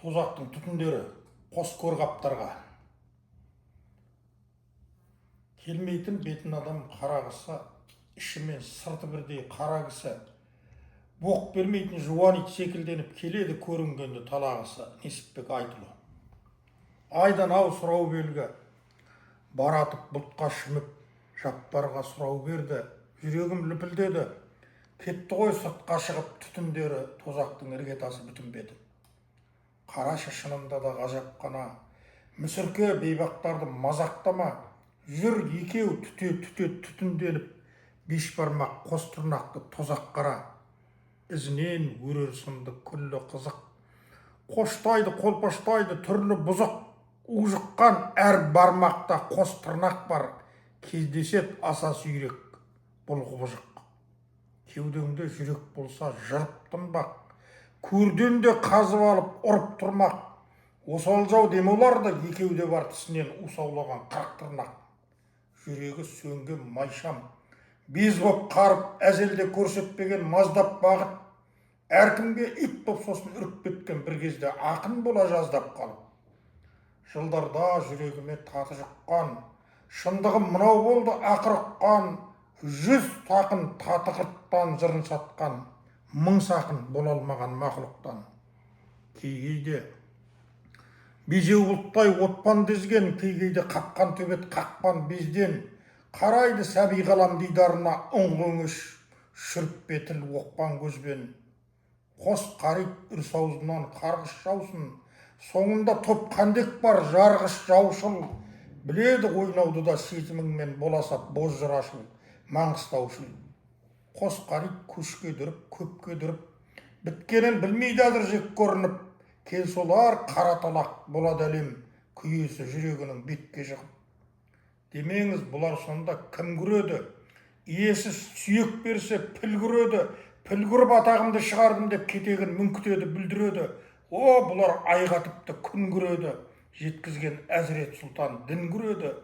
Тозақтың түтіндері қос қорғаптарға келмейтін бетін адам қарағысы, іші мен сырты бірдей қара кісі, боқ бермейтін жуан ит секілденіп келеді көрінгенді талағысы. Несіпбек Айтұлы. Айдан ау сұрау белгі, баратып бұлтқа шіміп, жаппарға сұрау берді, жүрегім лүпілдеді. Кетті ғой сыртқа шығып түтіндері, тозақтың іргетасы бүтін беті. Қарашы шынында да ғажап қана, мүсірке бейбақтарды мазақтама, жүр екеу түте түтінделіп, беш бармақ қос тырнақты тозақ қара. Ізінен өрер сынды күллі қызық, қоштайды қолпаштайды түрлі бұзық, уғыққан әр бармақта қос тырнақ бар, кездесет аса сүйрек бұл құбыжық. Кеудеңде жүрек болса жырып тынбақ, көрден де қазып алып ұрып тұрмақ. Осал жау демеуларда екеуде бар тісінен усаулаған қырық тырнақ. Жүрегі сөнген майшам, без боп қарып әзелде көрсетпеген маздап бағып, әркімге ит боп сосын үріп кеткен бір кезде ақын бола жаздап қалып. Жылдарда жүрегіме таты жұққан, шындығым мынау болды ақыр ұққан, 100 сақын таты қырттан жырын сатқан, 1000 сақын бола алмаған мақұлықтан. Кей-кейде безеу бұлттай отпан дезген, кей-кейде қаққан төбет қақпан безден, қарайды сәби қалам дидарына ұңғыңыш, шүріп бетіл оқпан көзбен. Қос қарит үрс аузынан қарғыш жаусын, соңында топ қандек бар жарғыш жаушыл, біледі ойнауды да сезіміңмен боласап боз жырашыл, маңғыстаушыл. Қос қарит көшке дүріп, көпке дүріп, біткенін білмейді әзір жек көрініп, кел солар қара талақ болады әлем, күйесі жүрегінің бетке жығып. Демеңіз, бұлар сонда кім көреді? Иесіз сүйек берсе піл көреді, піл көріп атағымды шығардым деп кетегін мүңкітеді, бүлдіреді. О, бұлар айға тіпті күн көреді, жеткізген әзірет сұлтан дін көреді.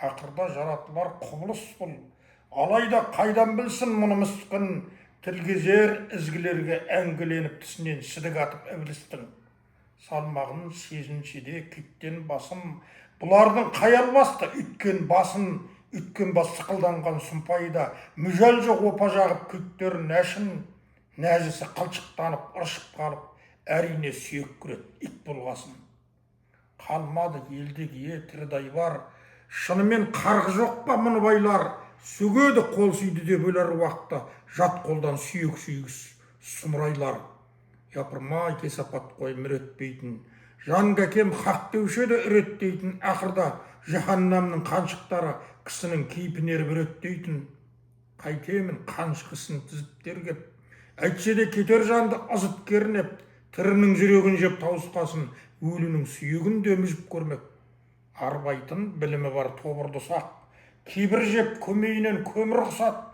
Ақырда жаратылар құбылыс бұл, алайда қайдан білсін мұны міскін, тілгезер ізгілерге әңгіленіп тісінен шідік атып ібілістің. Салмағын сезіншеде күйттен басым, бұлардың қаял басты үткен басын, үткен бас сықылданған сұмпайда, мүжәл жоқ опа жағып күйттерін әшін, нәжісі қылшықтанып ыршып қалып, әрине сүйек көреді ит болғасын. Қалмады елдегі тірідай бар, шынымен қарғы жоқ па мұны байлар, сөгеді қол сүйді деп өлер уақытта, жат қолдан сүйек сүйгіс сұмырайлар. Япырмай кесапат қой мүретпейтін, жанға кем хақ деуші еді үреттейтін, ақырда жаһаннамның қаншықтары кісінің кейпін еріп үреттейтін. Қайтемін қаншқысын тізіп тергеп, әйтсе де кетер жанды ызып кернеп, тірінің жүрегін жеп тауысқасын, өлінің сүйегін де мүжіп көрмек. Арбайтын білімі бар тобырды сақ, кейбір жеп көмейінен көмір құсат,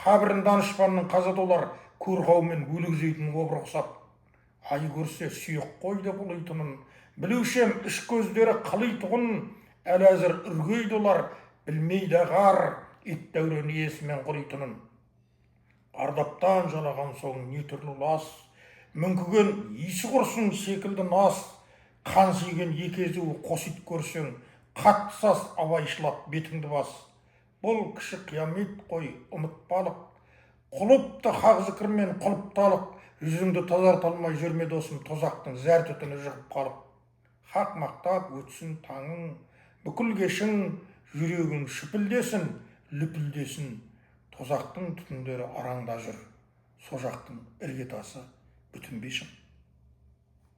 қабірін данышпанның қаза толар, көрғаумен өлік жейтін обыр құсап. Ай көрсе сүйек қойды бұлайтынын, білушем үш көздері қылайтұғын, әл әзір үргейді олар, білмейді ғар, ит дәурен иесімен құрайтынын. Ардаптан жалаған соң не түрлі лас, мүңкіген исі құрсын секілді нас, қан сүйген екезуі қос ит көрсең, қатты сас абайшылап бетіңді бас. Бұл кіші қиямет қой, ұмытпалық, құлыпты хақ зікірмен құлыпталық, жүзіңді тазарта алмай жүрме досым, тозақтың зәр түтіні жығып қалып. Хақ мақтап өтсін таңың, бүкіл кешің, жүрегің шүпілдесін, лүпілдесін. Тозақтың түтіндері араңда жүр, со жақтың іргетасы бүтін бешің.